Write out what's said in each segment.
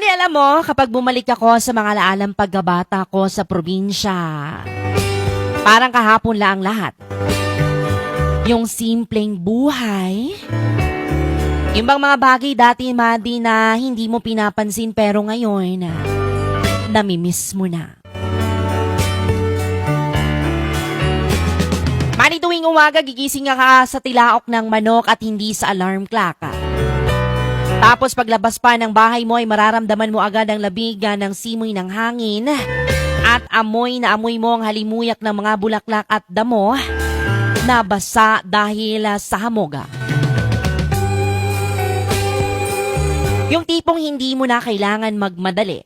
Mani, alam mo, kapag bumalik ako sa mga laalang pagkabata ko sa probinsya, parang kahapon lang ang lahat. Yung simpleng buhay, yung bang mga bagay dati, Madi, na hindi mo pinapansin pero ngayon, namimiss mo na. Mani, tuwing umaga, gigising ka sa tilaok ng manok at hindi sa alarm clock. Tapos paglabas pa ng bahay mo ay mararamdaman mo agad ang labigan ng simoy ng hangin at amoy na amoy mo ang halimuyak ng mga bulaklak at damo na basa dahil sa hamog. Yung tipong hindi mo na kailangan magmadali.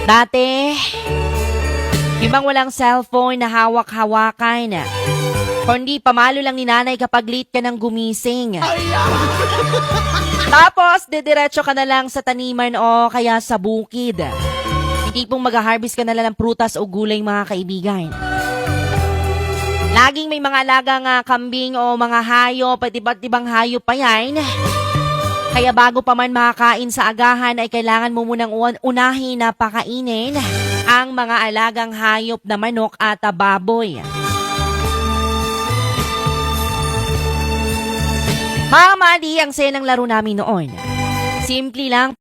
Dati, yung bang walang cellphone na hawak-hawakan, kundi pamalo lang ni nanay kapag late ka ng gumising. Tapos, didiretso ka na lang sa taniman o kaya sa bukid. Hindi pong mag-harvest ka na lang ng prutas o gulay, mga kaibigan. Laging may mga alagang kambing o mga hayop, at iba't ibang hayop pa yan. Kaya bago pa man makakain sa agahan ay kailangan mo munang unahin na pakainin ang mga alagang hayop na manok at baboy. Mga Madi, ang saya ng laro namin noon. Simple lang,